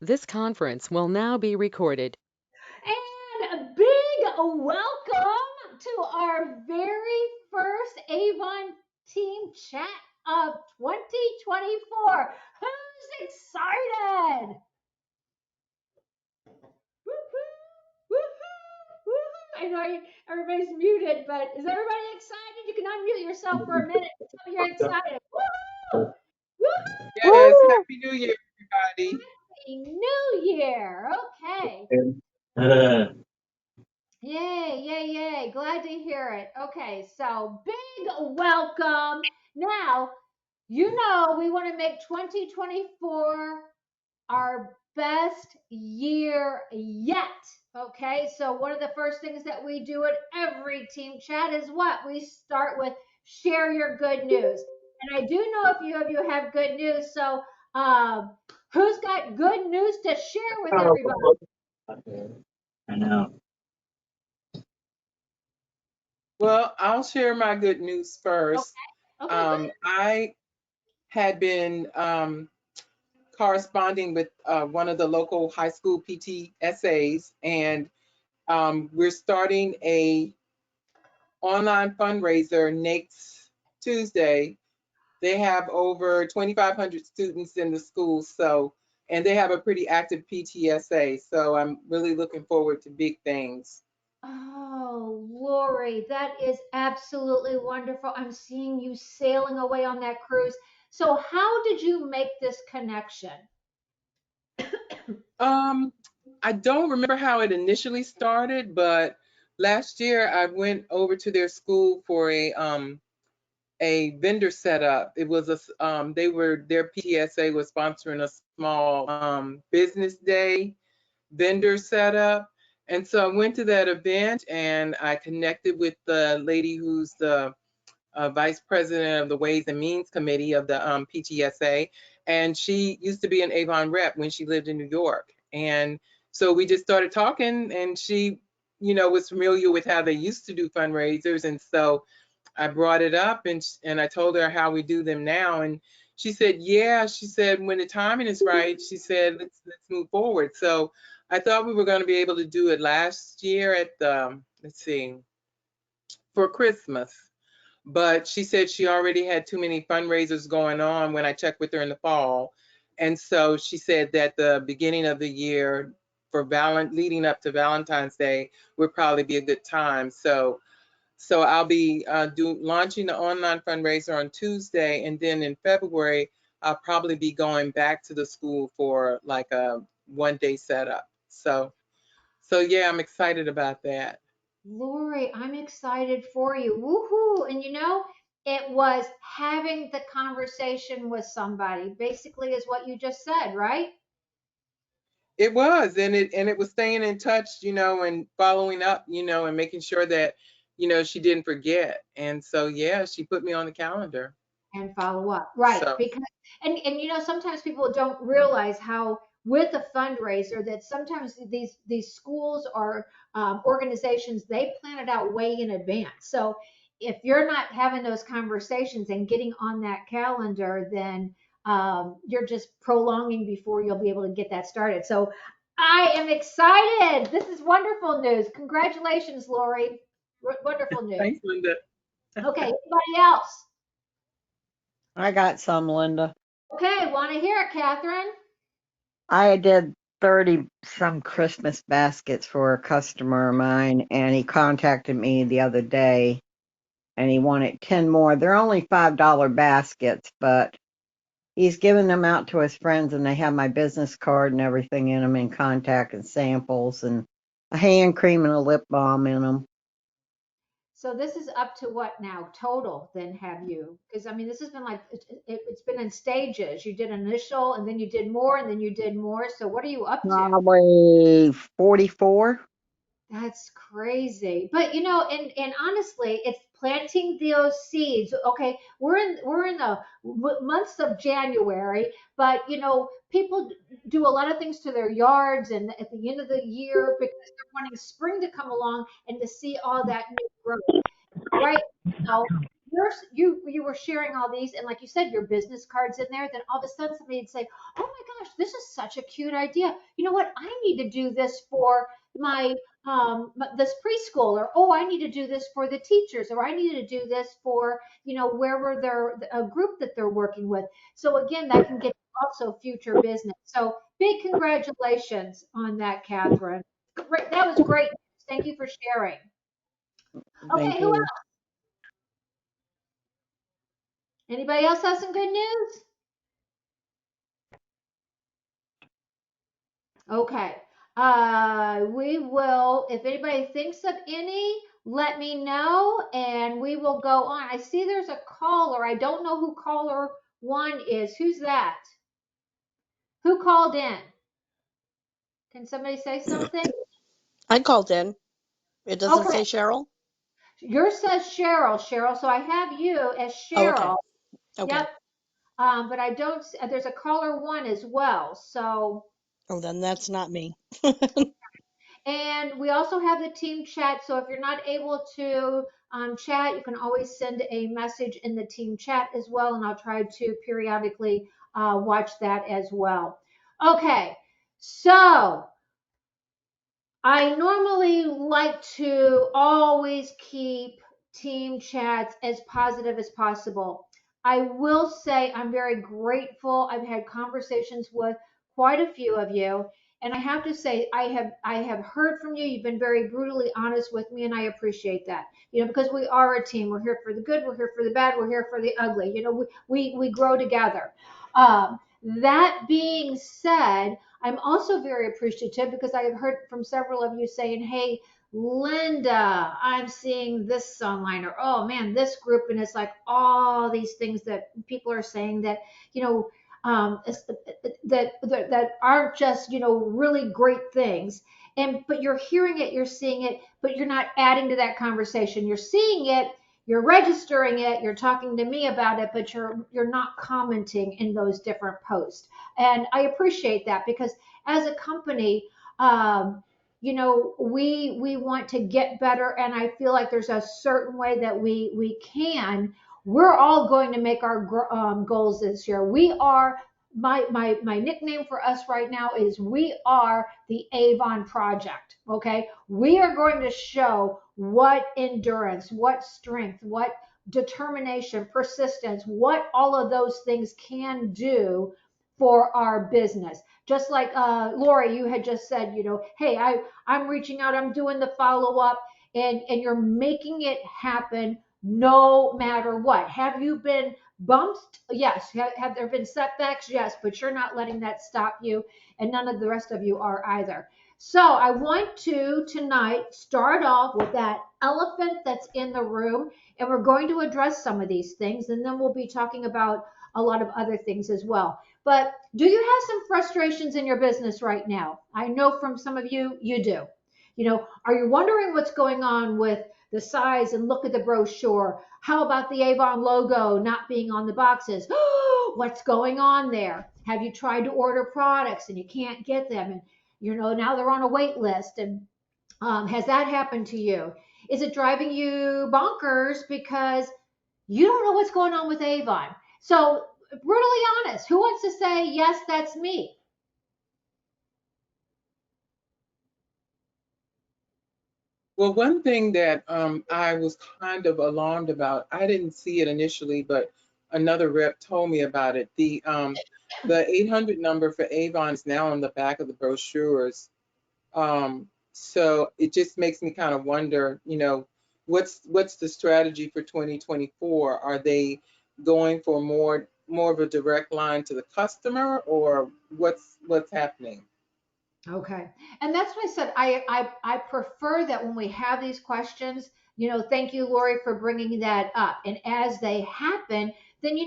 This conference will now be recorded. And a big welcome to our very first Avon Team Chat of 2024. Who's excited? Woohoo! Woohoo! Woohoo! I know everybody's muted, but is everybody excited? You can unmute yourself for a minute and tell me you're excited. Woohoo! Woohoo! Yes, Woo! Happy New Year, everybody. Happy New Year! Okay. Uh, Yay, yay, yay. Glad to hear it. Okay, so big welcome. Now, we want to make 2024 our best year yet. Okay, so one of the first things that we do at every team chat is what? We start with share your good news. And I do know a few of you have good news. So, who's got good news to share with everybody? I know. Well, I'll share my good news first. Okay, okay, good. I had been corresponding with one of the local high school PTSAs, and we're starting a online fundraiser next Tuesday. They have over 2,500 students in the school, and they have a pretty active PTSA. So I'm really looking forward to big things. Oh, Lori, that is absolutely wonderful. I'm seeing you sailing away on that cruise. So, how did you make this connection? Um, I don't remember how it initially started, but last year I went over to their school for a vendor setup. It was their PTSA was sponsoring a small business day vendor setup. And so I went to that event and I connected with the lady who's the vice president of the Ways and Means Committee of the PTSA. And she used to be an Avon rep when she lived in New York. And so we just started talking, and she, was familiar with how they used to do fundraisers. And so I brought it up, and I told her how we do them now. And she said, yeah, she said, when the timing is right, she said, let's move forward. So I thought we were going to be able to do it last year at the, let's see, for Christmas, but she said she already had too many fundraisers going on when I checked with her in the fall. And so she said that the beginning of the year for leading up to Valentine's Day would probably be a good time. So I'll be launching the online fundraiser on Tuesday, and then in February I'll probably be going back to the school for like a 1 day setup. So yeah, I'm excited about that. Lori, I'm excited for you. Woohoo! And it was having the conversation with somebody, basically, is what you just said, right? It was, and it was staying in touch, and following up, and making sure that, she didn't forget. And so yeah, she put me on the calendar. And follow up, right? So Because and sometimes people don't realize how with a fundraiser that sometimes these schools or organizations, they plan it out way in advance. So if you're not having those conversations and getting on that calendar, then you're just prolonging before you'll be able to get that started. So I am excited. This is wonderful news. Congratulations, Lori. Wonderful news. thanks, Linda. Okay, anybody else? I got some, Linda. Okay, want to hear it, Catherine? I did 30 some Christmas baskets for a customer of mine, and he contacted me the other day and he wanted 10 more. They're only $5 baskets, but he's giving them out to his friends, and they have my business card and everything in them, and contact and samples, and a hand cream and a lip balm in them. So this is up to what now total then have you? Because I mean, this has been like it's been in stages. You did initial and then you did more and then you did more. So what are you up to? Probably 44. That's crazy. But and honestly, it's planting those seeds. Okay, we're in the months of January, but people do a lot of things to their yards and at the end of the year because they're wanting spring to come along and to see all that new growth. Right now, you were sharing all these, and like you said, your business cards in there. Then all of a sudden, somebody would say, "Oh my gosh, this is such a cute idea. You know what? I need to do this for my this preschool, or oh, I need to do this for the teachers, or I need to do this for wherever they're a group that they're working with." So again, that can get also future business. So big congratulations on that, Catherine. Great, that was great. Thank you for sharing. Okay, Thank who you. else? Anybody else have some good news? Okay. We will, if anybody thinks of any, let me know and we will go on. I see there's a caller. I don't know who caller one is. Who's that? Who called in? Can somebody say something? I called in. It doesn't Okay. say Cheryl? Yours says Cheryl, Cheryl. So I have you as Oh, okay. Cheryl. Okay. Yep. But I don't, there's a caller one as well. So Oh, then that's not me. and we also have the team chat. So if you're not able to chat, you can always send a message in the team chat as well. And I'll try to periodically watch that as well. Okay. So I normally like to always keep team chats as positive as possible. I will say I'm very grateful. I've had conversations with quite a few of you, and I have to say I have heard from you. You've been very brutally honest with me, and I appreciate that. Because we are a team. We're here for the good. We're here for the bad. We're here for the ugly. We grow together. That being said, I'm also very appreciative because I have heard from several of you saying, "Hey, Linda, I'm seeing this online," or "Oh man, this group," and it's like all these things that people are saying that you know that aren't just really great things. But you're hearing it, you're seeing it, but you're not adding to that conversation. You're seeing it, you're registering it, you're talking to me about it, but you're not commenting in those different posts. And I appreciate that because as a company, we want to get better, and I feel like there's a certain way that we can. We're all going to make our goals this year. We are. My nickname for us right now is we are the Avon Project. Okay, we are going to show what endurance, what strength, what determination, persistence, what all of those things can do for our business. Just like Lori, you had just said, hey, I'm reaching out, I'm doing the follow up, and you're making it happen no matter what. Have you been bumped? Yes. Have there been setbacks? Yes, but you're not letting that stop you, and none of the rest of you are either. So I want to tonight start off with that elephant that's in the room, and we're going to address some of these things, and then we'll be talking about a lot of other things as well. But do you have some frustrations in your business right now? I know from some of you, you do. Are you wondering what's going on with the size and look at the brochure? How about the Avon logo not being on the boxes? What's going on there? Have you tried to order products and you can't get them? And now they're on a wait list. And has that happened to you? Is it driving you bonkers because you don't know what's going on with Avon? So, brutally honest, who wants to say, yes, that's me? Well, one thing that I was kind of alarmed about, I didn't see it initially, but another rep told me about it. The 800 number for Avon is now on the back of the brochures. So it just makes me kind of wonder, what's the strategy for 2024? Are they going for more of a direct line to the customer, or what's happening? Okay. And that's what I said. I prefer that when we have these questions, thank you, Lori, for bringing that up. And as they happen, then,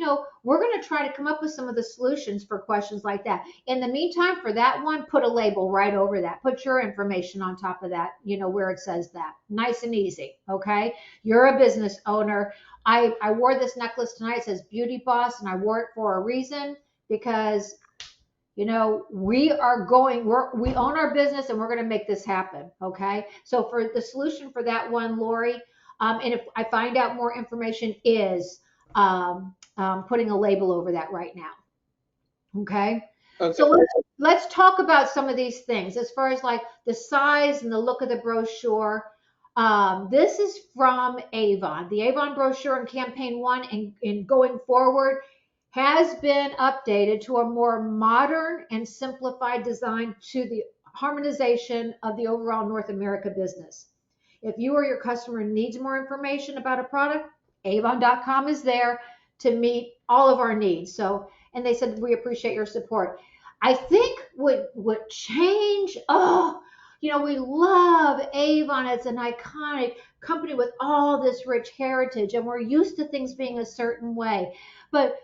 we're going to try to come up with some of the solutions for questions like that. In the meantime, for that one, put a label right over that. Put your information on top of that, where it says that. Nice and easy. Okay. You're a business owner. I wore this necklace tonight. It says Beauty Boss, and I wore it for a reason because we own our business and we're going to make this happen. Okay. So for the solution for that one, Lori, And if I find out more information, is putting a label over that right now. Okay. So Okay. let's talk about some of these things as far as like the size and the look of the brochure. This is from Avon. The Avon brochure in campaign one and going forward has been updated to a more modern and simplified design to the harmonization of the overall North America business. If you or your customer needs more information about a product, avon.com is there to meet all of our needs. So, and they said, we appreciate your support. I think would change. Oh, we love Avon. It's an iconic company with all this rich heritage, and we're used to things being a certain way. But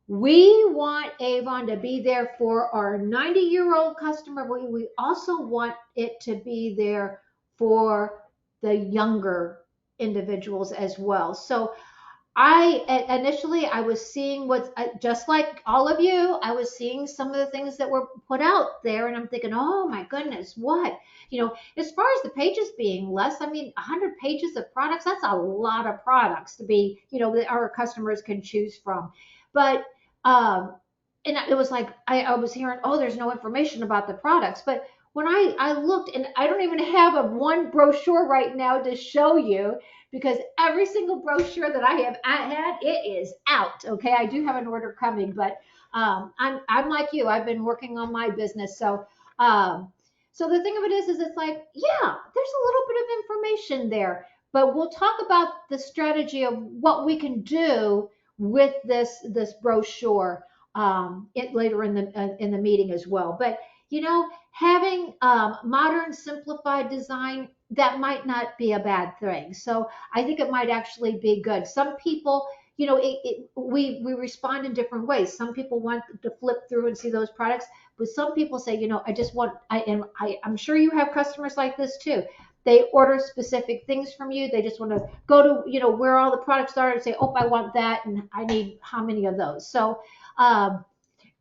we want Avon to be there for our 90-year-old customer. We also want it to be there for the younger individuals as well. So initially I was seeing what, just like all of you, I was seeing some of the things that were put out there, and I'm thinking, oh my goodness, what? As far as the pages being less, I mean, 100 pages of products, that's a lot of products to be, that our customers can choose from. But and it was like I was hearing, oh, there's no information about the products. But when I looked, and I don't even have a one brochure right now to show you, because every single brochure that I have had, it is out. Okay, I do have an order coming, but I'm like you. I've been working on my business, so the thing of it is it's like, yeah, there's a little bit of information there, but we'll talk about the strategy of what we can do with this brochure later in the meeting as well. But having modern simplified design, that might not be a bad thing. So I think it might actually be good. Some people, we respond in different ways. Some people want to flip through and see those products, but some people say, I just want, I'm sure you have customers like this too. They order specific things from you. They just want to go to, where all the products are and say, oh, I want that, and I need how many of those. So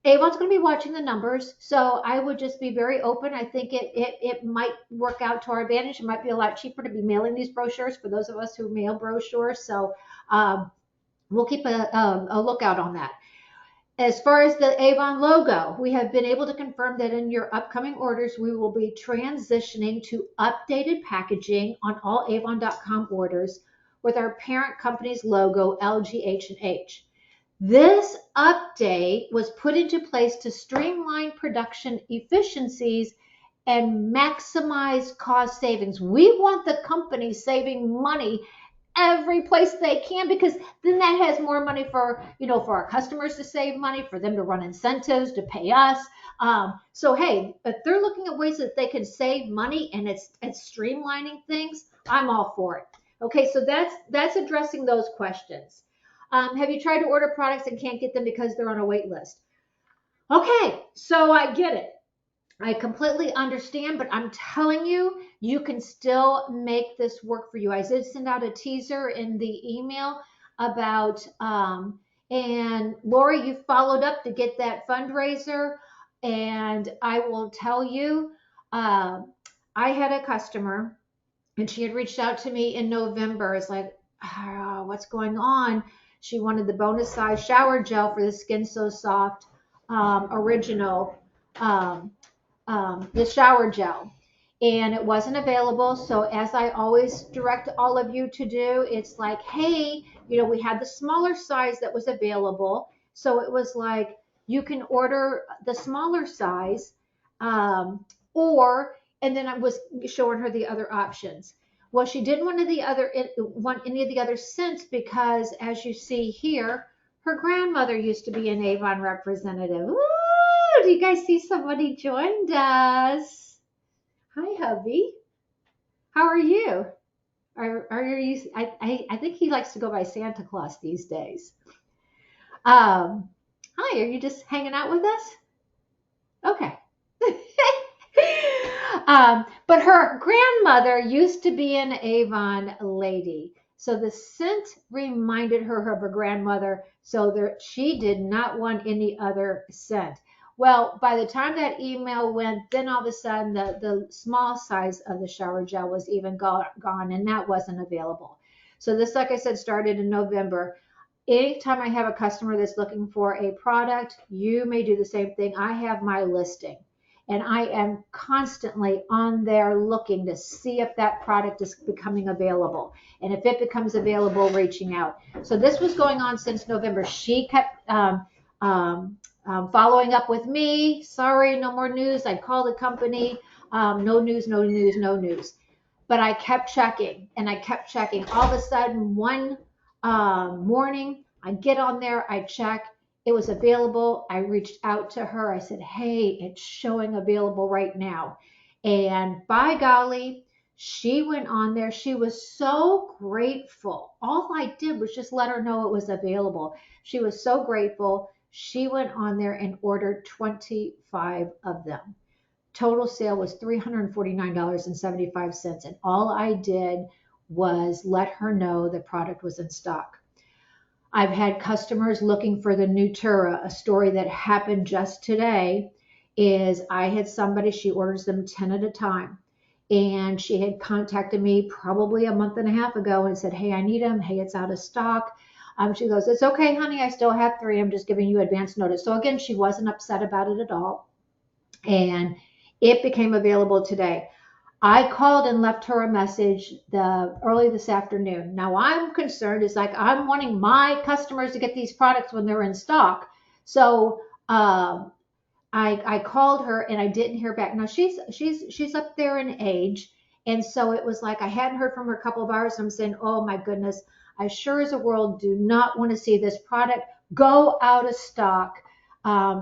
Avon's going to be watching the numbers, so I would just be very open. I think it might work out to our advantage. It might be a lot cheaper to be mailing these brochures for those of us who mail brochures. So we'll keep a lookout on that. As far as the Avon logo, we have been able to confirm that in your upcoming orders, we will be transitioning to updated packaging on all Avon.com orders with our parent company's logo, LGH&H. This update was put into place to streamline production efficiencies and maximize cost savings. We want the company saving money every place they can, because then that has more money for our customers to save money, for them to run incentives to pay us. So hey, if they're looking at ways that they can save money and it's streamlining things, I'm all for it. Okay, so that's addressing those questions. Have you tried to order products and can't get them because they're on a wait list? Okay, so I get it. I completely understand, but I'm telling you, you can still make this work for you. I did send out a teaser in the email about, and Lori, you followed up to get that fundraiser. And I will tell you, uh, I had a customer, and she had reached out to me in November. It's like, oh, what's going on? She wanted the bonus size shower gel for the Skin So Soft original. Um, the shower gel, and it wasn't available. So as I always direct all of you to do, it's like, hey, we had the smaller size that was available. So it was like, you can order the smaller size, or, and then I was showing her the other options. Well, she didn't want any of the other scents, because as you see here, her grandmother used to be an Avon representative. Ooh, do you guys see somebody joined us? Hi, hubby. How are you? Are you? I think he likes to go by Santa Claus these days. Hi. Are you just hanging out with us? Okay. But her grandmother used to be an Avon lady. So the scent reminded her of her grandmother, so that she did not want any other scent. Well, by the time that email went, then all of a sudden the small size of the shower gel was even gone, and that wasn't available. So this, like I said, started in November. Anytime I have a customer that's looking for a product, you may do the same thing. I have my listing and I am constantly on there looking to see if that product is becoming available. And if it becomes available, reaching out. So this was going on since November. She kept following up with me. Sorry, no more news. I called the company. No news, no news, no news. But I kept checking and I kept checking. All of a sudden, one morning, I get on there, I check. It was available. I reached out to her. I said, hey, it's showing available right now. And by golly, she went on there. She was so grateful. All I did was just let her know it was available. She was so grateful. She went on there and ordered 25 of them. Total sale was $349.75. And all I did was let her know the product was in stock. I've had customers looking for the Nutura. A story that happened just today is I had somebody, she orders them 10 at a time. And she had contacted me probably a month and a half ago and said, hey, I need them. Hey, it's out of stock. She goes, it's okay, honey. I still have 3. I'm just giving you advance notice. So again, she wasn't upset about it at all. And it became available today. I called and left her a message early this afternoon. Now I'm concerned. It's like I'm wanting my customers to get these products when they're in stock. So I called her and I didn't hear back. Now she's up there in age, and so it was like I hadn't heard from her a couple of hours. I'm saying, oh my goodness, I sure as a world do not want to see this product go out of stock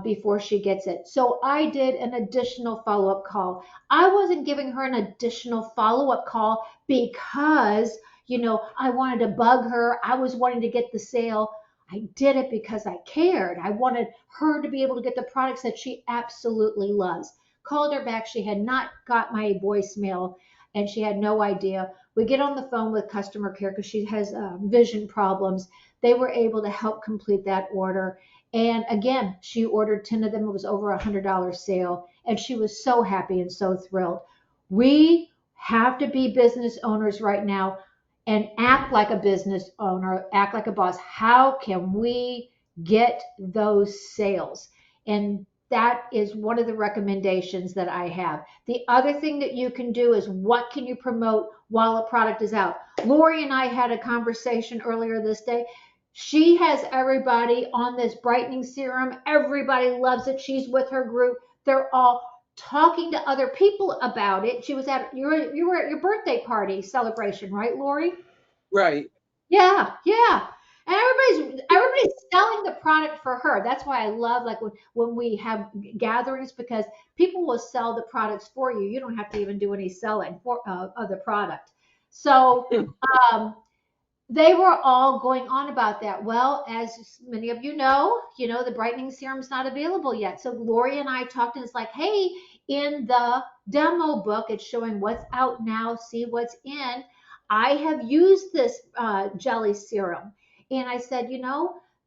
before she gets it. So I did an additional follow-up call. I wasn't giving her an additional follow-up call because I wanted to bug her. I was wanting to get the sale. I did it because I cared. I wanted her to be able to get the products that she absolutely loves. Called her back. She had not got my voicemail and she had no idea. We get on the phone with customer care because she has vision problems. They were able to help complete that order. And again, she ordered 10 of them. It was over $100 sale. And she was so happy and so thrilled. We have to be business owners right now and act like a business owner, act like a boss. How can we get those sales? And that is one of the recommendations that I have. The other thing that you can do is what can you promote while a product is out? Lori and I had a conversation earlier this day. She has everybody on this brightening serum. Everybody loves it. She's with her group. They're all talking to other people about it. She was at you were at your birthday party celebration, right, Lori? Right. Yeah, yeah. And everybody's selling the product for her. That's why I love like when we have gatherings because people will sell the products for you. You don't have to even do any selling for of the product. So um, they were all going on about that. Well, as many of the brightening serum's not available yet. So Lori and I talked, and it's like, hey, in the demo book, it's showing what's out now, see what's in. I have used this jelly serum. And I said,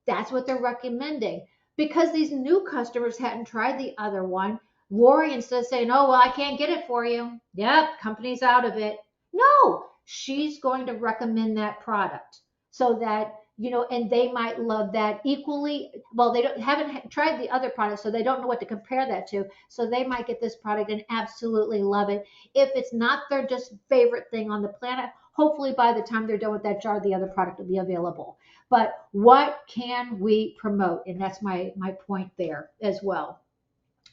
that's what they're recommending. Because these new customers hadn't tried the other one, Lori, instead of saying, oh, well, I can't get it for you. Yep, company's out of it. No, she's going to recommend that product so that and they might love that equally. Well, they haven't tried the other product, so they don't know what to compare that to. So they might get this product and absolutely love it. If it's not their just favorite thing on the planet, hopefully by the time they're done with that jar, the other product will be available. But what can we promote? And that's my point there as well.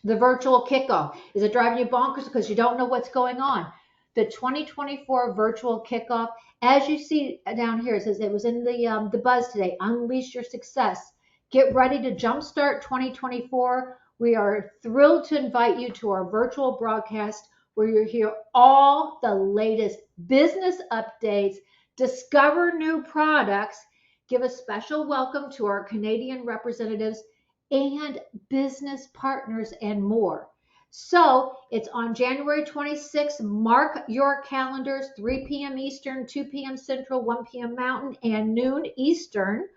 The virtual kickoff. Is it driving you bonkers because you don't know what's going on? The 2024 virtual kickoff, as you see down here, it says it was in the buzz today. Unleash your success. Get ready to jumpstart 2024. We are thrilled to invite you to our virtual broadcast where you hear all the latest business updates, discover new products, give a special welcome to our Canadian representatives and business partners and more. So it's on January 26th. Mark your calendars, 3 p.m. Eastern, 2 p.m. Central, 1 p.m. Mountain, and noon Eastern.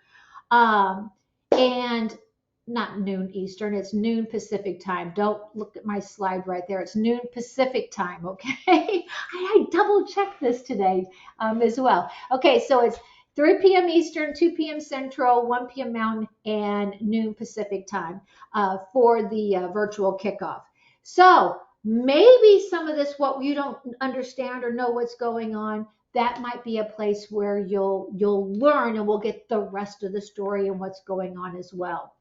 And not noon Eastern, it's noon Pacific time. Don't look at my slide right there. It's noon Pacific time, okay? I double checked this today as well. Okay, so it's 3 p.m. Eastern, 2 p.m. Central, 1 p.m. Mountain, and noon Pacific time for the virtual kickoff. So maybe some of this, what you don't understand or know what's going on, that might be a place where you'll learn, and we'll get the rest of the story and what's going on as well.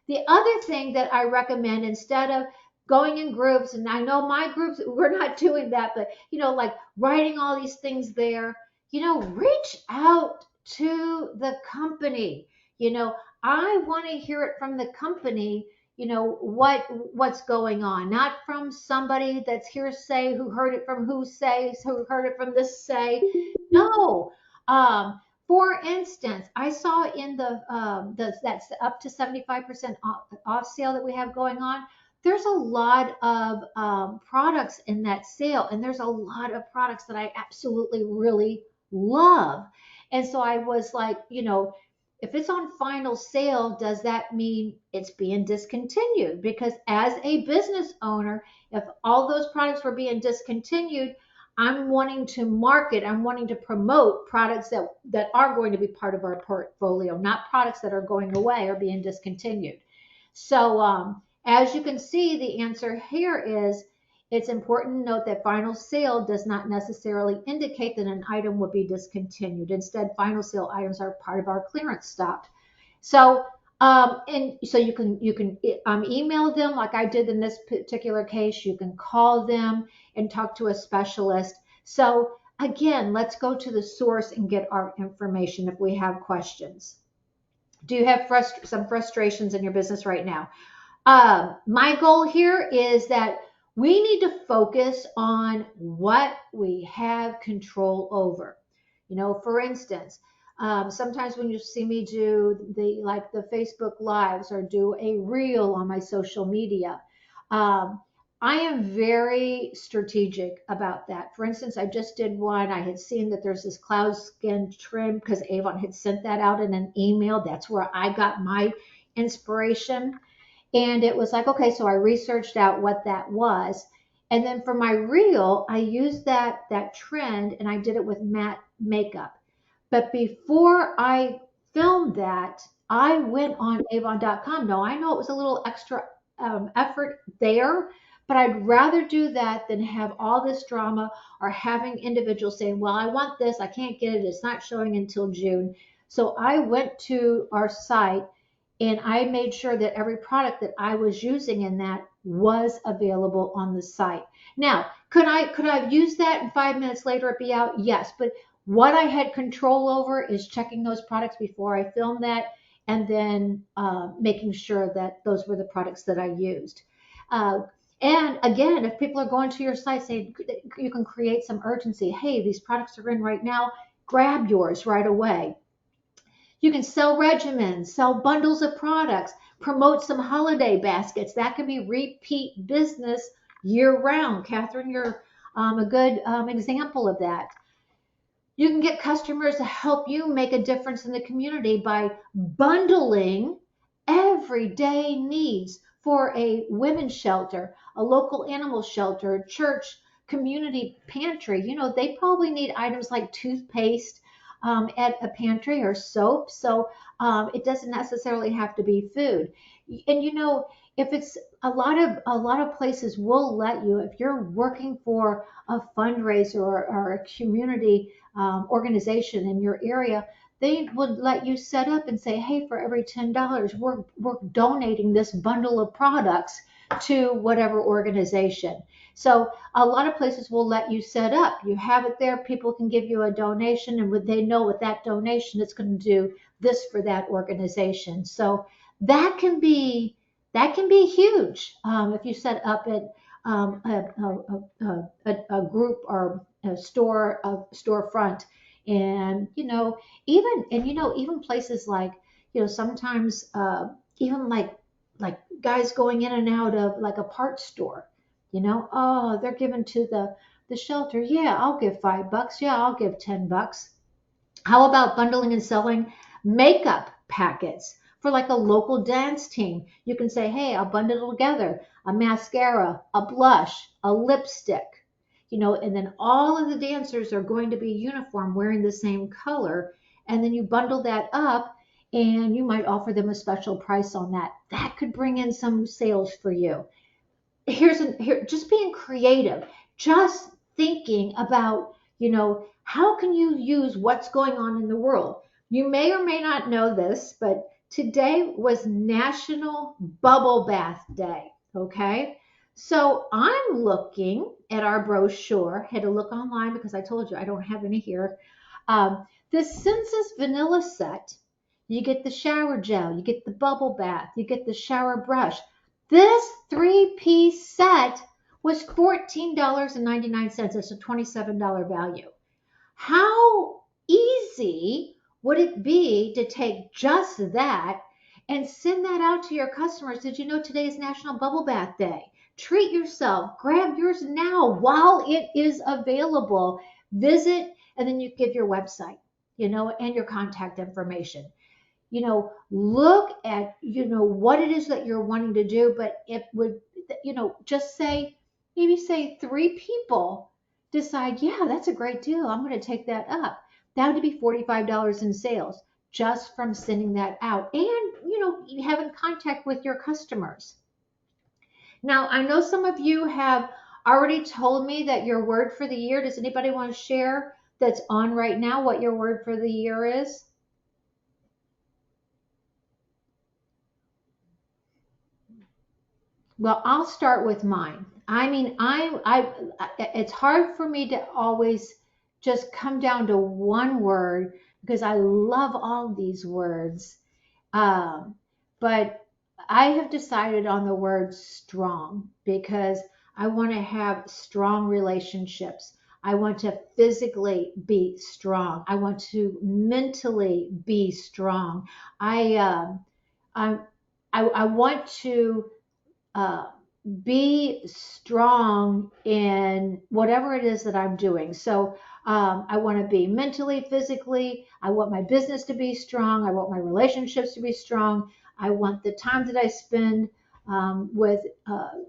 The other thing that I recommend, instead of going in groups, and I know my groups, we're not doing that, but like writing all these things there, reach out to the company. You know, I want to hear it from the company, what's going on, not from somebody that's hearsay who heard it from who says, who heard it from this say. No. Um, for instance, I saw in the that's up to 75% off sale that we have going on. There's a lot of products in that sale, and there's a lot of products that I absolutely really love. And so I was like, if it's on final sale, does that mean it's being discontinued? Because as a business owner, if all those products were being discontinued, I'm wanting to market, I'm wanting to promote products that are going to be part of our portfolio, not products that are going away or being discontinued. So, as you can see, the answer here is it's important to note that final sale does not necessarily indicate that an item will be discontinued. Instead, final sale items are part of our clearance stock. So, and so you can email them like I did in this particular case. You can call them and talk to a specialist. So again, let's go to the source and get our information if we have questions. Do you have some frustrations in your business right now? My goal here is that we need to focus on what we have control over. For instance, sometimes when you see me do the Facebook lives or do a reel on my social media, um, I am very strategic about that. For instance, I just did one. I had seen that there's this cloud skin trim because Avon had sent that out in an email. That's where I got my inspiration. And it was like, okay, so I researched out what that was. And then for my reel, I used that trend and I did it with matte makeup. But before I filmed that, I went on Avon.com. Now I know it was a little extra effort there, but I'd rather do that than have all this drama or having individuals saying, well, I want this, I can't get it, it's not showing until June. So I went to our site and I made sure that every product that I was using in that was available on the site. Now, could I have used that and 5 minutes later it be out? Yes, but what I had control over is checking those products before I filmed that, and then making sure that those were the products that I used. Uh, and again, if people are going to your site, say you can create some urgency. Hey, these products are in right now. Grab yours right away. You can sell regimens, sell bundles of products, promote some holiday baskets. That can be repeat business year round. Catherine, you're a good example of that. You can get customers to help you make a difference in the community by bundling everyday needs for a women's shelter, a local animal shelter, a church, community pantry. They probably need items like toothpaste at a pantry or soap. So it doesn't necessarily have to be food. And if it's a lot of places will let you, if you're working for a fundraiser or a community organization in your area, they would let you set up and say, hey, for every $10, we're donating this bundle of products to whatever organization. So a lot of places will let you set up. You have it there, people can give you a donation, and they know with that donation it's going to do this for that organization. So that can be huge if you set up at a group or a storefront. And even places like sometimes even like guys going in and out of like a parts store. Oh, they're given to the shelter. Yeah, I'll give $5. Yeah, I'll give $10. How about bundling and selling makeup packets for like a local dance team? You can say, hey, I'll bundle it together, a mascara, a blush, a lipstick, and then all of the dancers are going to be uniform wearing the same color. and then you bundle that up and you might offer them a special price on that. That could bring in some sales for you. Here, just being creative, just thinking about, how can you use what's going on in the world. You may or may not know this, but today was National Bubble Bath Day. Okay, so I'm looking at our brochure. Had to look online because I told you I don't have any here. The Senses vanilla set, you get the shower gel, you get the bubble bath, you get the shower brush. This three-piece set was $14.99. It's a $27 value. How easy would it be to take just that and send that out to your customers? Did you know today is National Bubble Bath Day? Treat yourself. Grab yours now while it is available. Visit, and then you give your website, and your contact information. Look at, what it is that you're wanting to do, but it would, just say, maybe say three people decide, yeah, that's a great deal. I'm going to take that up. That would be $45 in sales just from sending that out and, having contact with your customers. Now, I know some of you have already told me that your word for the year, does anybody want to share that's on right now what your word for the year is? Well, I'll start with mine. I mean, it's hard for me to always just come down to one word because I love all these words. Um, but I have decided on the word strong because I want to have strong relationships. I want to physically be strong. I want to mentally be strong. I, I, I want to uh, be strong in whatever it is that I'm doing. So I want to be mentally, physically. I want my business to be strong. I want my relationships to be strong. I want the time that I spend with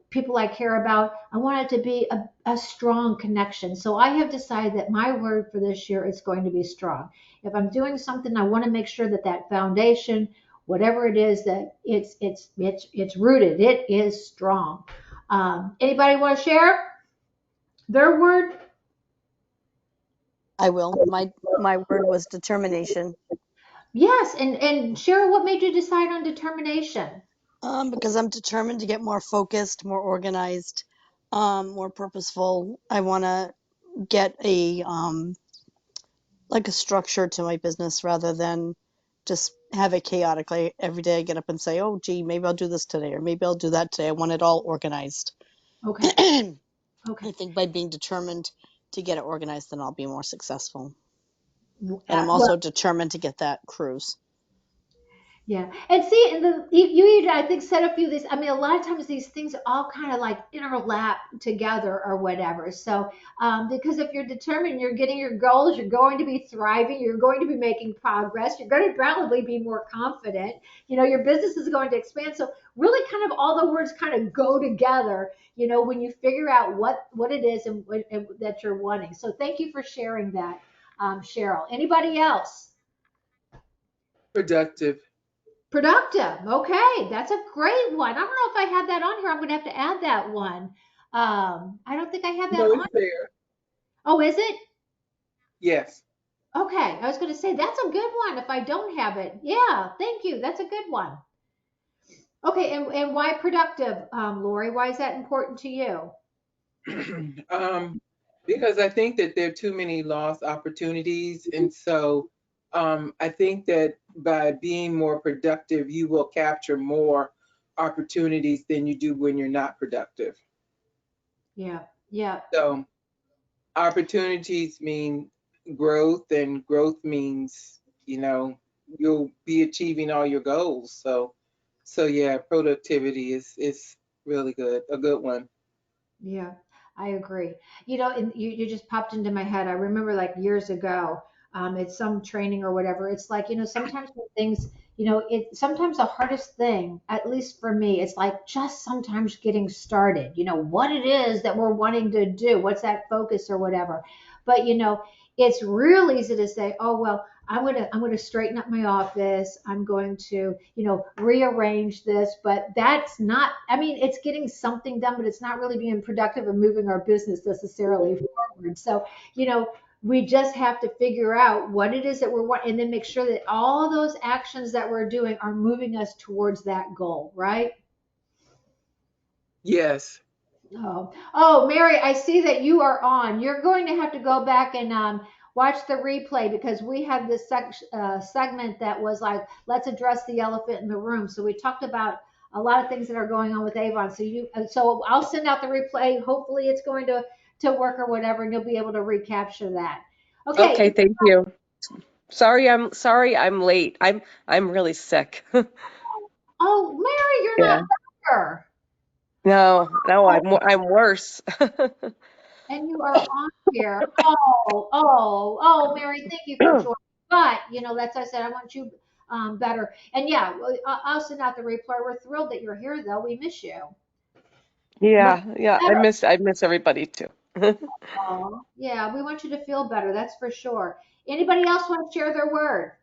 people I care about. I want it to be a strong connection. So I have decided that my word for this year is going to be strong. If I'm doing something, I want to make sure that that foundation, whatever it is, that it's rooted, it is strong. Anybody want to share their word? I will. My word was determination. Yes, and Cheryl, what made you decide on determination? Because I'm determined to get more focused, more organized, more purposeful. I want to get a like a structure to my business rather than just have it chaotic. Like every day I get up and say, "Oh, gee, maybe I'll do this today, or maybe I'll do that today." I want it all organized. Okay, I okay. think by being determined to get it organized, then I'll be more successful. And I'm Well, also determined to get that cruise. yeah, and see, and you I think said a few of these. I mean, a lot of times these things all kind of like interlap together or whatever. So, because if you're determined, you're getting your goals, you're going to be thriving, you're going to be making progress, you're going to probably be more confident. Your business is going to expand. So, really, kind of all the words kind of go together. When you figure out what it is and that you're wanting. So, thank you for sharing that, Cheryl. Anybody else? Productive. Productive. Okay, that's a great one. I don't know if I had that on here. I'm going to have to add that one. I don't think I have that No, on. it's there. Oh, is it? Yes. Okay, I was going to say that's a good one if I don't have it. Yeah, thank you. That's a good one. Okay, and why productive, Lori? Why is that important to you? um, because I think that there are too many lost opportunities, and so I think that by being more productive, you will capture more opportunities than you do when you're not productive. Yeah, yeah, So opportunities mean growth, and growth means you'll be achieving all your goals. So yeah, productivity is really good, a good one. yeah, I agree. And you just popped into my head. I remember like years ago, it's some training or whatever. It's like, sometimes when things, sometimes the hardest thing, at least for me, it's like just sometimes getting started, what it is that we're wanting to do, what's that focus or whatever. But, it's real easy to say, oh, well, I'm gonna straighten up my office. I'm going to, rearrange this. But that's not. I mean, it's getting something done, but it's not really being productive and moving our business necessarily forward. So, we just have to figure out what it is that we're wanting, and then make sure that all those actions that we're doing are moving us towards that goal, right? Yes. Oh, Mary, I see that you are on. You're going to have to go back and watch the replay because we had this segment that was like, let's address the elephant in the room. So we talked about a lot of things that are going on with Avon. So I'll send out the replay. Hopefully, it's going to work or whatever, and you'll be able to recapture that. Okay. Okay, thank you. Sorry I'm late. I'm really sick. Oh, Mary, you're not Yeah. better. No, I'm worse. And you are on here. Oh, Mary, thank you for joining. But that's why I said I want you better. And yeah, I'll send out the replay. We're thrilled that you're here, though. We miss you. But Yeah, better. I miss everybody too. Oh, yeah, we want you to feel better. That's for sure. Anybody else want to share their word?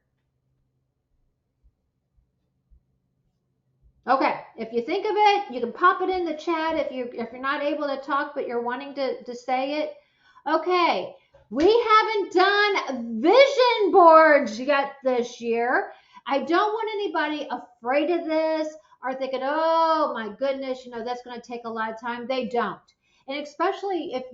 Okay, if you think of it, you can pop it in the chat if you're not able to talk but you're wanting to say it. Okay, we haven't done vision boards yet this year. I don't want anybody afraid of this or thinking, "Oh my goodness, that's going to take a lot of time." They don't. And especially if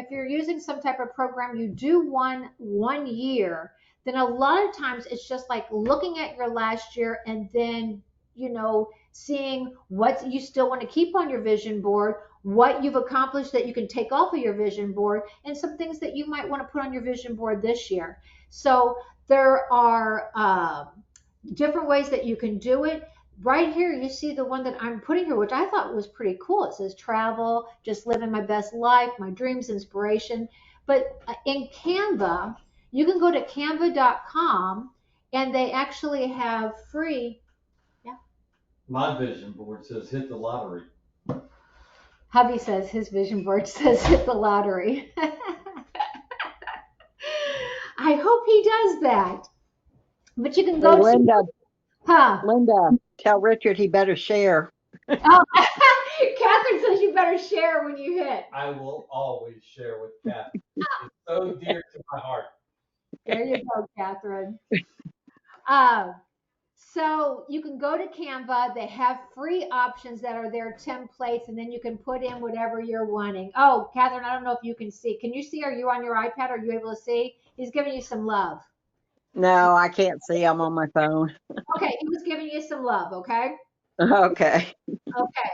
you're using some type of program, you do one year, then a lot of times it's just like looking at your last year and then seeing what you still want to keep on your vision board, what you've accomplished that you can take off of your vision board, and some things that you might want to put on your vision board this year. So there are different ways that you can do it. Right here, you see the one that I'm putting here, which I thought was pretty cool. It says travel, just living my best life, my dreams, inspiration. But in Canva, you can go to canva.com and they actually have free. Yeah. My vision board says hit the lottery. Hubby says his vision board says hit the lottery. I hope he does that. But you can Hey, go to, huh? Linda, tell Richard he better share. Oh, Catherine says you better share when you hit. I will always share with Kathy. It's so dear to my heart. There you go, Catherine. Uh, so you can go to Canva. They have free options that are their templates, and then you can put in whatever you're wanting. Oh, Catherine, I don't know if you can see. Can you see? Are you on your iPad? Are you able to see? He's giving you some love. No, I can't see. I'm on my phone. Okay, he was giving you some love. Okay. Okay. Okay.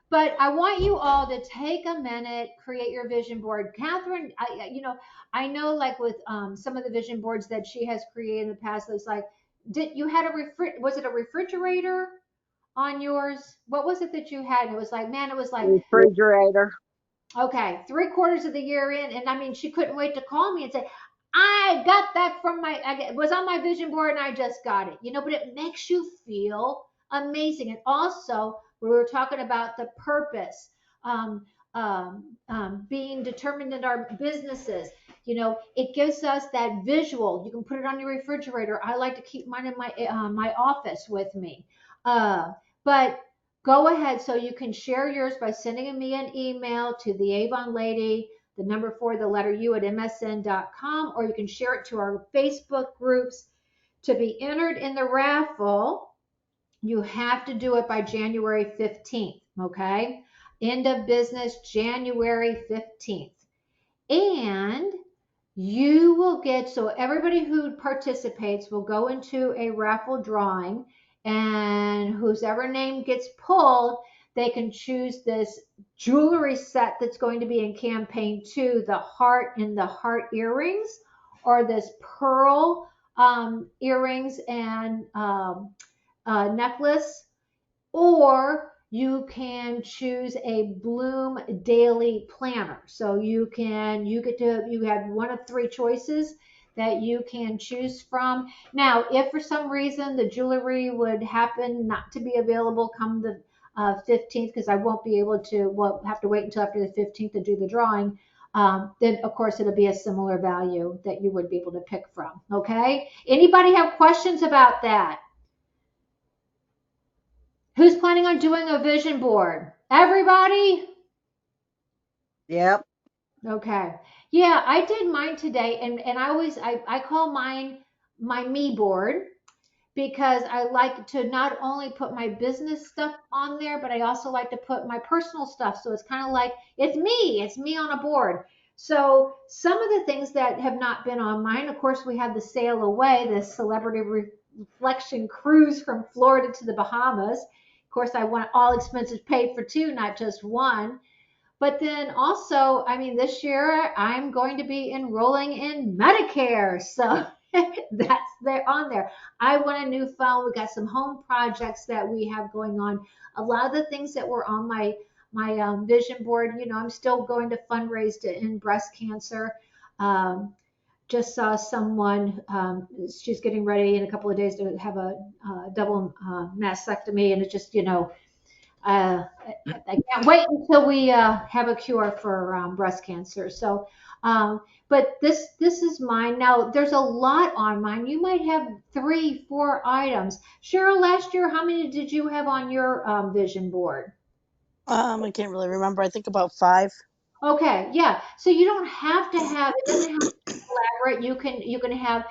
But I want you all to take a minute, create your vision board. Catherine, I know like with some of the vision boards that she has created in the past, it's like, did you had was it a refrigerator on yours? What was it that you had? And it was like, man, it was like, Refrigerator. okay, 3/4 of the year in, and I mean, she couldn't wait to call me and say, "I got that from it was on my vision board, and I just got it." But it makes you feel amazing. And also, we were talking about the purpose, being determined in our businesses. It gives us that visual. You can put it on your refrigerator. I like to keep mine in my office with me. But go ahead so you can share yours by sending me an email to the Avon Lady, the number 4, the letter U at msn.com, or you can share it to our Facebook groups. To be entered in the raffle, you have to do it by January 15th, okay? End of business January 15th. And you will get, so everybody who participates will go into a raffle drawing, and whose ever name gets pulled, they can choose this jewelry set that's going to be in campaign 2, the heart and the heart earrings, or this pearl earrings and necklace, or you can choose a Bloom daily planner. So you have one of 3 choices that you can choose from. Now, if for some reason the jewelry would happen not to be available come the 15th, because I won't be able to, have to wait until after the 15th to do the drawing. then of course it'll be a similar value that you would be able to pick from. Okay. Anybody have questions about that? Who's planning on doing a vision board? Everybody? Yep. Okay. Yeah, I did mine today, and I call mine my me board because I like to not only put my business stuff on there, but I also like to put my personal stuff. So it's kind of like it's me on a board. So some of the things that have not been on mine, of course, we had the sail away, the celebrity reflection cruise from Florida to the Bahamas. Of course, I want all expenses paid for two, not just one. But then also, I mean, this year I'm going to be enrolling in Medicare. So that's there on there. I want a new phone. We got some home projects that we have going on. A lot of the things that were on my vision board, I'm still going to fundraise to end breast cancer. Um, just saw someone, she's getting ready in a couple of days to have a double mastectomy, and it just, uh, I can't wait until we have a cure for breast cancer. So, but this is mine. Now, there's a lot on mine. You might have 3, 4 items. Cheryl, last year, how many did you have on your vision board? I can't really remember. I think about 5. Okay, yeah. So you don't have to have, it doesn't have to be elaborate. You can have,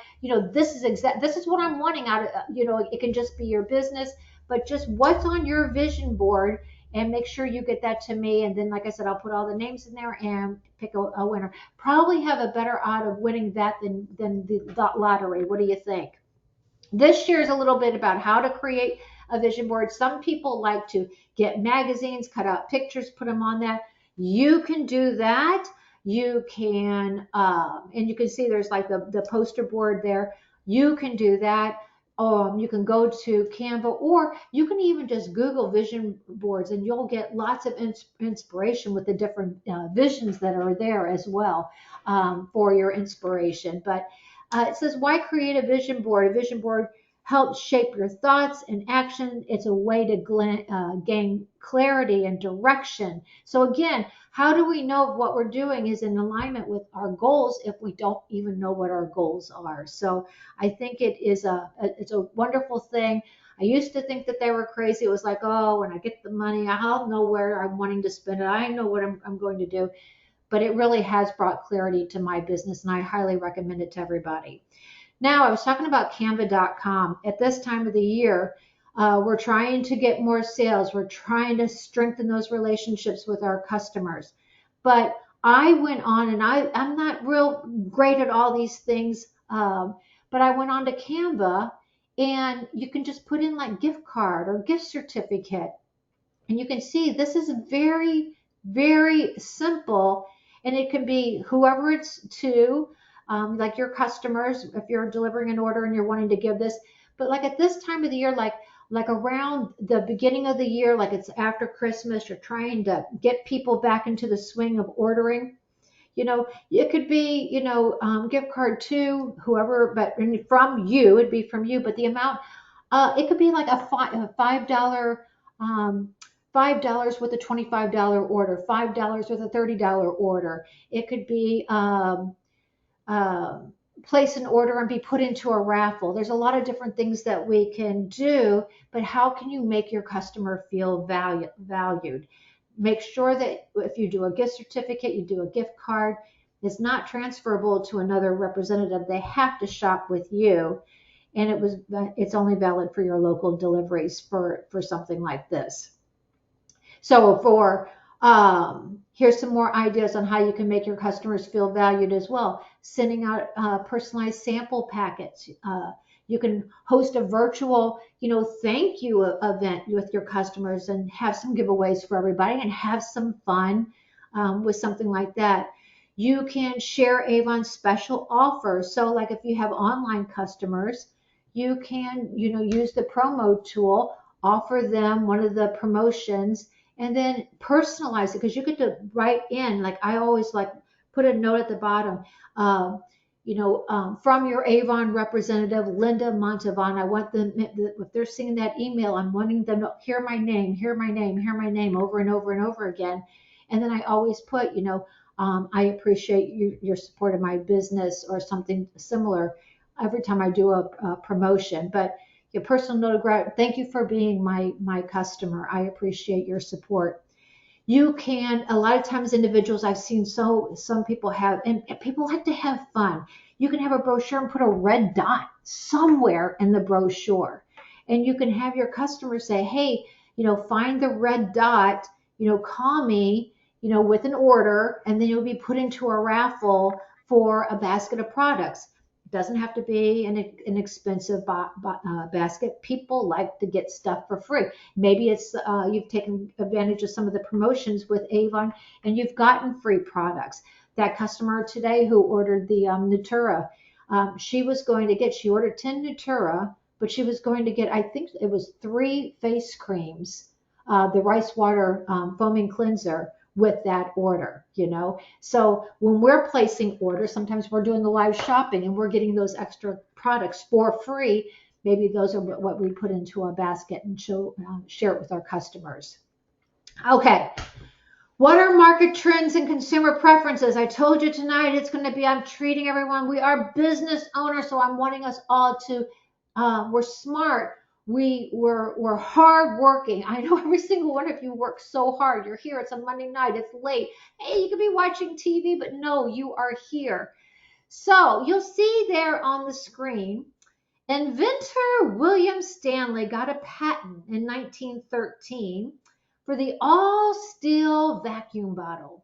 this is what I'm wanting out of, it can just be your business, but just what's on your vision board, and make sure you get that to me. And then, like I said, I'll put all the names in there and pick a winner. Probably have a better odd of winning that than the lottery. What do you think? This year is a little bit about how to create a vision board. Some people like to get magazines, cut out pictures, put them on that. You can do that. You can, and you can see there's like the poster board there. You can do that. You can go to Canva, or you can even just Google vision boards, and you'll get lots of inspiration with the different visions that are there as well, for your inspiration. But it says, why create a vision board? A vision board helps shape your thoughts and action. It's a way to gain clarity and direction. So again, how do we know if what we're doing is in alignment with our goals if we don't even know what our goals are? So I think it's a wonderful thing. I used to think that they were crazy. It was like, oh, when I get the money, I'll know where I'm wanting to spend it. I know what I'm going to do. But it really has brought clarity to my business, and I highly recommend it to everybody. Now, I was talking about Canva.com. At this time of the year, we're trying to get more sales. We're trying to strengthen those relationships with our customers. But I went on, and I'm not real great at all these things, but I went on to Canva, and you can just put in like gift card or gift certificate. And you can see this is very, very simple, and it can be whoever it's to, like your customers, if you're delivering an order and you're wanting to give this. But like at this time of the year, like around the beginning of the year, like it's after Christmas, you're trying to get people back into the swing of ordering. It could be, gift card to whoever, but from you, it'd be from you. But the amount, it could be like a $5, um, $5 with a $25 order, $5 with a $30 order. It could be, uh, place an order and be put into a raffle. There's a lot of different things that we can do, but how can you make your customer feel valued? Make sure that if you do a gift certificate, you do a gift card, it's not transferable to another representative. They have to shop with you, and it's only valid for your local deliveries for something like this. So here's some more ideas on how you can make your customers feel valued as well. Sending out personalized sample packets. You can host a virtual, thank you event with your customers and have some giveaways for everybody and have some fun with something like that. You can share Avon special offers. So like if you have online customers, you can, use the promo tool, offer them one of the promotions, and then personalize it, because you get to write in, like I always like put a note at the bottom, from your Avon representative, Linda Montavon. I want them, if they're seeing that email, I'm wanting them to hear my name, hear my name, hear my name over and over and over again. And then I always put, I appreciate your support of my business or something similar every time I do a promotion. But your personal note of gratitude, thank you for being my customer. I appreciate your support. You can, a lot of times individuals I've seen, so some people have, and people like to have fun. You can have a brochure and put a red dot somewhere in the brochure, and you can have your customer say, hey, find the red dot, call me, with an order, and then you'll be put into a raffle for a basket of products. It doesn't have to be an expensive basket. People like to get stuff for free. Maybe it's you've taken advantage of some of the promotions with Avon and you've gotten free products. That customer today who ordered the Natura, she ordered 10 Natura, but she was going to get, I think it was 3 face creams, the rice water foaming cleanser with that order. So when we're placing orders, sometimes we're doing the live shopping and we're getting those extra products for free. Maybe those are what we put into a basket and share it with our customers. Okay. What are market trends and consumer preferences? I told you tonight it's going to be, I'm treating everyone. We are business owners, so I'm wanting us all to, we're smart. We're hardworking. I know every single one of you works so hard. You're here. It's a Monday night. It's late. Hey, you could be watching TV, but no, you are here. So you'll see there on the screen, inventor William Stanley got a patent in 1913 for the all-steel vacuum bottle.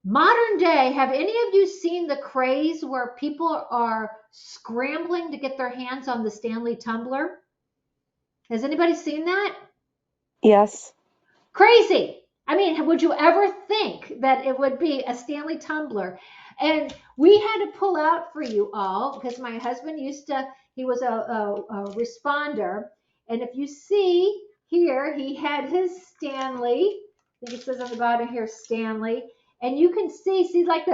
Modern day, have any of you seen the craze where people are scrambling to get their hands on the Stanley tumbler? Has anybody seen that? Yes. Crazy. I mean, would you ever think that it would be a Stanley tumbler? And we had to pull out for you all because my husband he was a responder. And if you see here, he had his Stanley. I think it says on the bottom here, Stanley. And you can see like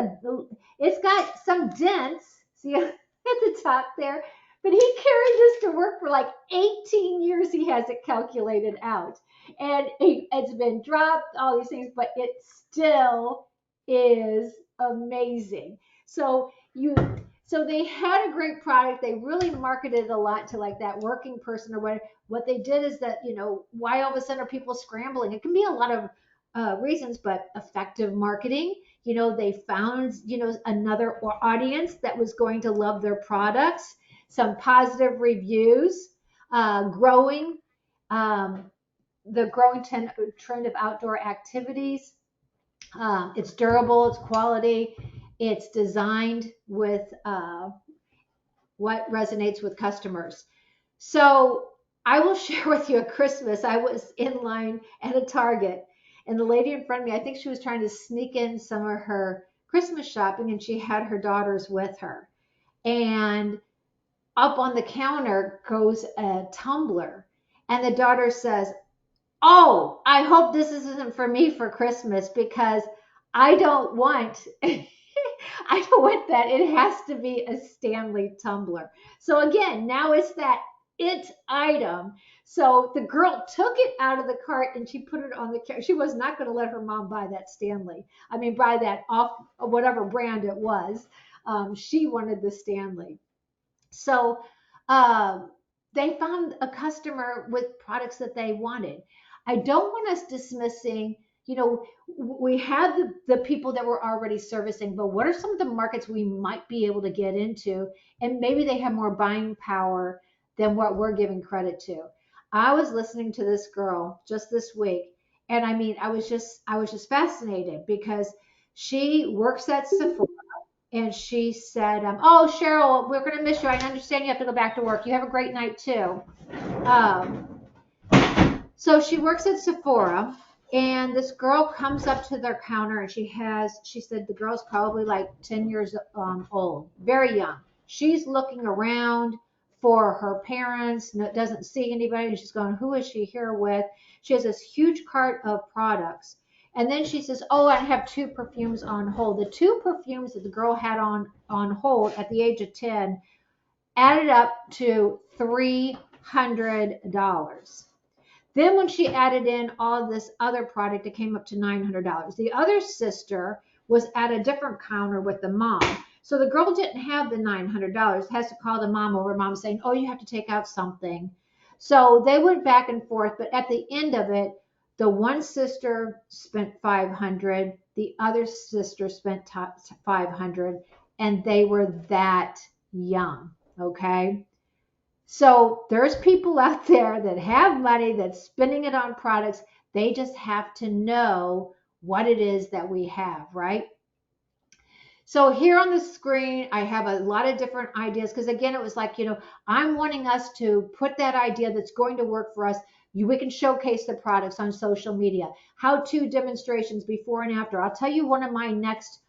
it's got some dents. See at the top there. But he carried this to work for like 18 years. He has it calculated out. And it's been dropped, all these things, but it still is amazing. So they had a great product. They really marketed a lot to like that working person or whatever. What they did is that, why all of a sudden are people scrambling? It can be a lot of reasons, but effective marketing. They found, another audience that was going to love their products, some positive reviews, growing, the growing trend of outdoor activities. It's durable, it's quality, it's designed with what resonates with customers. So I will share with you at Christmas, I was in line at a Target and the lady in front of me, I think she was trying to sneak in some of her Christmas shopping and she had her daughters with her. And up on the counter goes a tumbler and the daughter says, oh, I hope this isn't for me for Christmas because I don't want I don't want that. It has to be a Stanley tumbler. So again, now it's that it item. So the girl took it out of the cart and she put it on the counter. She was not going to let her mom buy that Stanley. I mean, buy that off whatever brand it was. She wanted the Stanley. So they found a customer with products that they wanted. I don't want us dismissing, we have the people that we're already servicing, but what are some of the markets we might be able to get into? And maybe they have more buying power than what we're giving credit to. I was listening to this girl just this week, and I mean, I was just fascinated because she works at Sephora and she said, oh, Cheryl, we're going to miss you. I understand you have to go back to work. You have a great night too. Um, so she works at Sephora and this girl comes up to their counter and she said the girl's probably like 10 years old, very young. She's looking around for her parents, doesn't see anybody. And she's going, who is she here with? She has this huge cart of products. And then she says, oh, I have 2 perfumes on hold. The 2 perfumes that the girl had on hold at the age of 10 added up to $300. Then when she added in all this other product, it came up to $900. The other sister was at a different counter with the mom. So the girl didn't have the $900, has to call the mom over, mom saying, oh, you have to take out something. So they went back and forth, but at the end of it, the one sister spent 500, the other sister spent 500, and they were that young. Okay. So there's people out there that have money that's spending it on products. They just have to know what it is that we have, right? So here on the screen, I have a lot of different ideas because again, it was like, I'm wanting us to put that idea that's going to work for us. We can showcase the products on social media, how-to demonstrations before and after. I'll tell you one of my next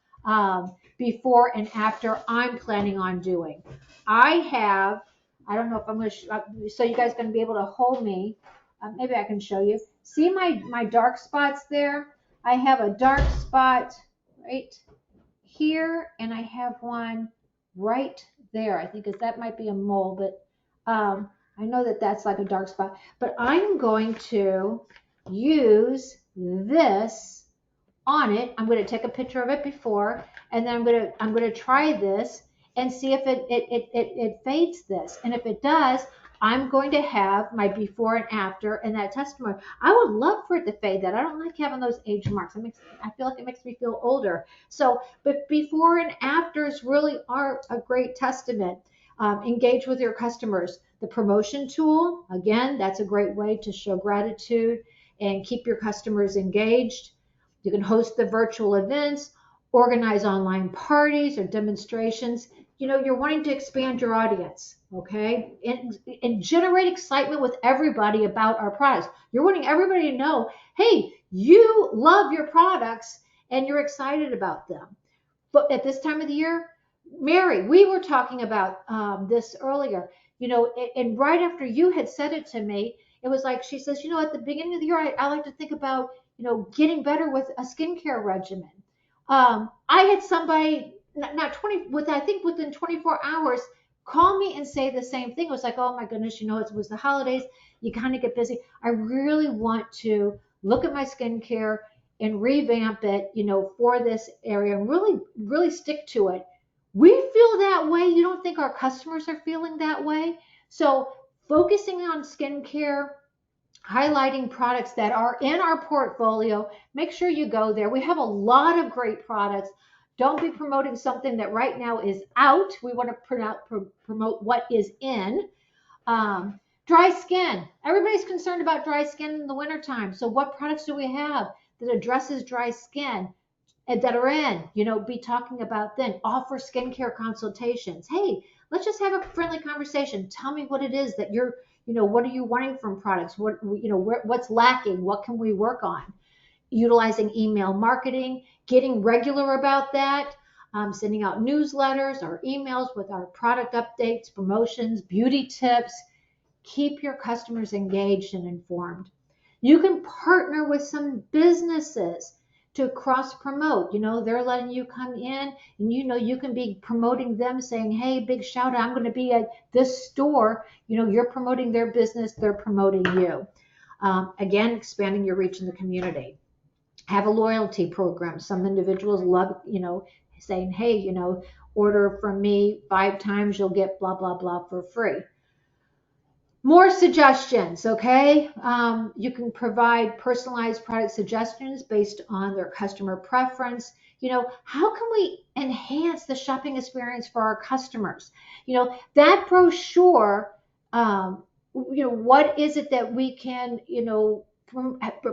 before and after I'm planning on doing. I don't know if I'm going to, so you guys going to be able to hold me. Maybe I can show you. See my dark spots there? I have a dark spot right here, and I have one right there. I think that might be a mole, but I know that that's like a dark spot. But I'm going to use this on it. I'm going to take a picture of it before, and then I'm going to try this and see if it fades this. And if it does, I'm going to have my before and after and that testimony. I would love for it to fade that. I don't like having those age marks. I feel like it makes me feel older. So, but before and afters really are a great testament. Engage with your customers. The promotion tool, again, that's a great way to show gratitude and keep your customers engaged. You can host the virtual events, organize online parties or demonstrations. You're wanting to expand your audience, okay? And generate excitement with everybody about our products. You're wanting everybody to know, hey, you love your products and you're excited about them. But at this time of the year, Mary, we were talking about this earlier, and right after you had said it to me, it was like she says, at the beginning of the year, I like to think about, getting better with a skincare regimen. I had somebody, not 20, I think within 24 hours, call me and say the same thing. It was like, oh my goodness, it was the holidays. You kind of get busy. I really want to look at my skincare and revamp it, for this area and really, really stick to it. We feel that way. You don't think our customers are feeling that way? So focusing on skincare, highlighting products that are in our portfolio, make sure you go there. We have a lot of great products. Don't be promoting something that right now is out. We want to promote what is in. Dry skin. Everybody's concerned about dry skin in the wintertime. So what products do we have that addresses dry skin and that are in? Be talking about then. Offer skincare consultations. Hey, let's just have a friendly conversation. Tell me what it is that what are you wanting from products? What's lacking? What can we work on? Utilizing email marketing, getting regular about that, sending out newsletters or emails with our product updates, promotions, beauty tips. Keep your customers engaged and informed. You can partner with some businesses to cross promote. They're letting you come in and you can be promoting them saying, hey, big shout out, I'm going to be at this store. You're promoting their business, they're promoting you. Again, expanding your reach in the community. Have a loyalty program. Some individuals love, saying, hey, order from me 5 times, you'll get blah, blah, blah for free. More suggestions, okay? You can provide personalized product suggestions based on their customer preference. How can we enhance the shopping experience for our customers? That brochure, what is it that we can,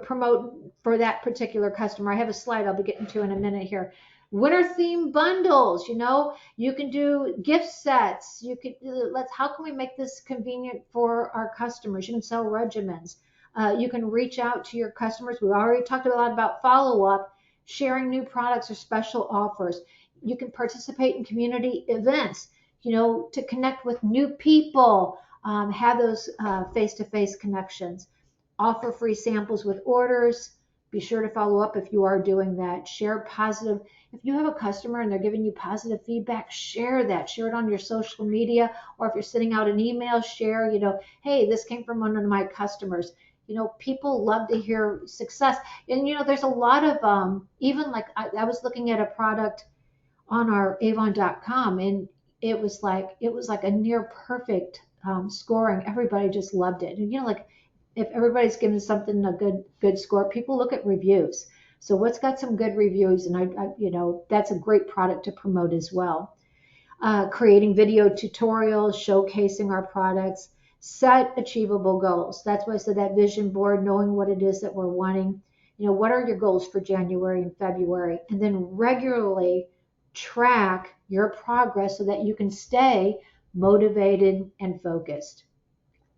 promote for that particular customer? I have a slide I'll be getting to in a minute here. Winter theme bundles, you can do gift sets. You could how can we make this convenient for our customers? You can sell regimens. You can reach out to your customers. We already talked a lot about follow-up, sharing new products or special offers. You can participate in community events, to connect with new people, have those face-to-face connections. Offer free samples with orders. Be sure to follow up if you are doing that. Share positive. If you have a customer and they're giving you positive feedback, share that. Share it on your social media, or if you're sending out an email, share, hey, this came from one of my customers. People love to hear success. And there's a lot of even like I was looking at a product on our avon.com, and it was like a near perfect scoring. Everybody just loved it. And like if everybody's giving something a good score, people look at reviews. So what's got some good reviews, and that's a great product to promote as well. Creating video tutorials, showcasing our products, set achievable goals. That's why I said that vision board, knowing what it is that we're wanting. What are your goals for January and February? And then regularly track your progress so that you can stay motivated and focused.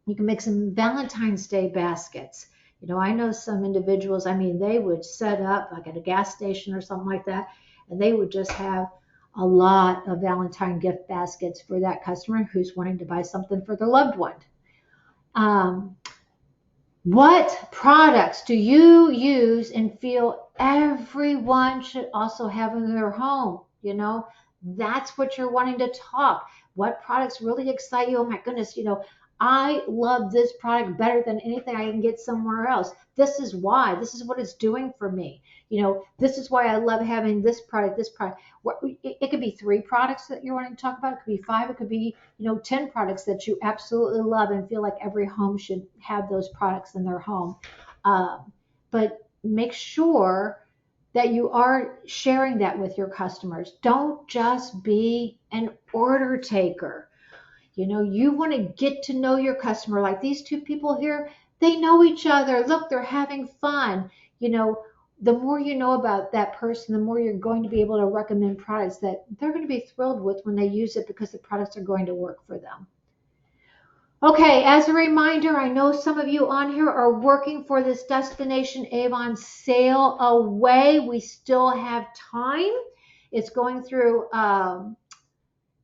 You can make some Valentine's Day baskets. I know some individuals, they would set up like at a gas station or something like that, and they would just have a lot of Valentine gift baskets for that customer who's wanting to buy something for their loved one. Um, what products do you use and feel everyone should also have in their home? That's what you're wanting to talk. What products really excite you? Oh my goodness, I love this product better than anything I can get somewhere else. This is why. This is what it's doing for me. This is why I love having this product, this product. It could be 3 products that you're wanting to talk about. It could be 5. It could be 10 products that you absolutely love and feel like every home should have those products in their home. But make sure that you are sharing that with your customers. Don't just be an order taker. You want to get to know your customer. Like these 2 people here, they know each other. Look, they're having fun. The more you know about that person, the more you're going to be able to recommend products that they're going to be thrilled with when they use it, because the products are going to work for them. Okay, as a reminder, I know some of you on here are working for this Destination Avon Sail Away. We still have time. It's going through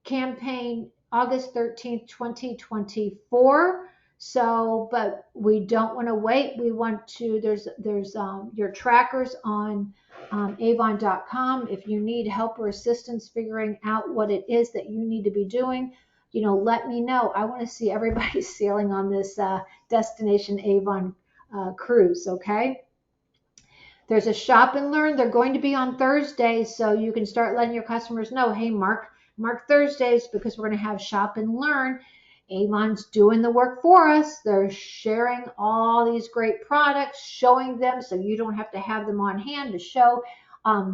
campaign August 13th, 2024. So, but we don't want to wait. We want to, there's your trackers on avon.com. If you need help or assistance figuring out what it is that you need to be doing, let me know. I want to see everybody sailing on this Destination Avon cruise, okay? There's a shop and learn. They're going to be on Thursdays, so you can start letting your customers know, hey, mark Thursdays, because we're going to have shop and learn. Avon's doing the work for us. They're sharing all these great products, showing them so you don't have to have them on hand to show.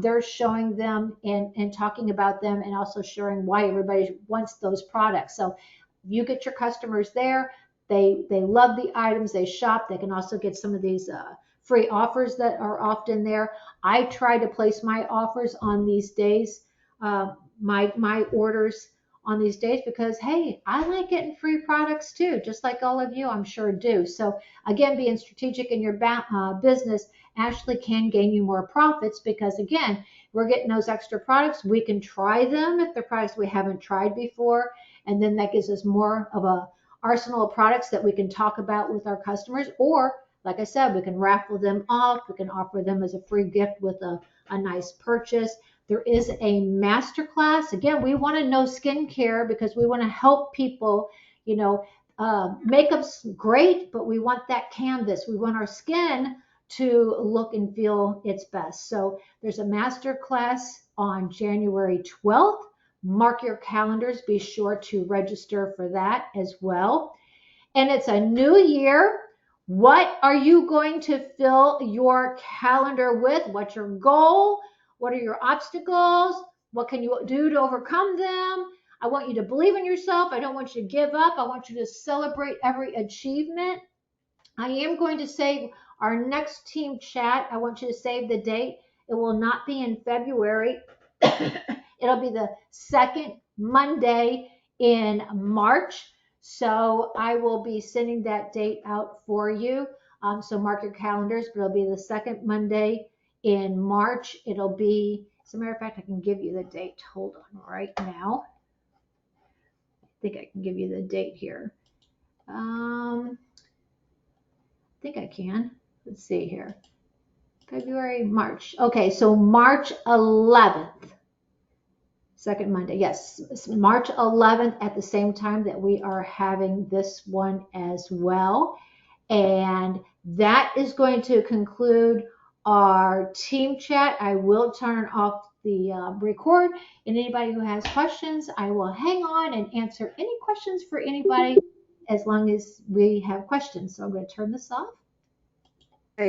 They're showing them and talking about them, and also sharing why everybody wants those products. So you get your customers there. They love the items. They shop. They can also get some of these free offers that are often there. I try to place my offers on these days, my orders on these days, because hey, I like getting free products too, just like all of you I'm sure do. So again, being strategic in your business actually can gain you more profits, because again, we're getting those extra products. We can try them if they're products we haven't tried before, and then that gives us more of a arsenal of products that we can talk about with our customers. Or like I said, we can raffle them off. We can offer them as a free gift with a nice purchase. There is a masterclass. Again, we want to know skincare because we want to help people. Makeup's great, but we want that canvas. We want our skin to look and feel its best. So there's a masterclass on January 12th. Mark your calendars. Be sure to register for that as well. And it's a new year. What are you going to fill your calendar with? What's your goal? What are your obstacles? What can you do to overcome them? I want you to believe in yourself. I don't want you to give up. I want you to celebrate every achievement. I am going to save our next team chat. I want you to save the date. It will not be in February. It'll be the second Monday in March. So I will be sending that date out for you. So mark your calendars, but it'll be the second Monday in March. It'll be, as a matter of fact, I can give you the date. Hold on right now. I think I can give you the date here. I think I can. Let's see here. February, March. Okay, so March 11th. Second Monday, yes, March 11th, at the same time that we are having this one as well. And that is going to conclude our team chat. I will turn off the record. And anybody who has questions, I will hang on and answer any questions for anybody as long as we have questions. So I'm going to turn this off.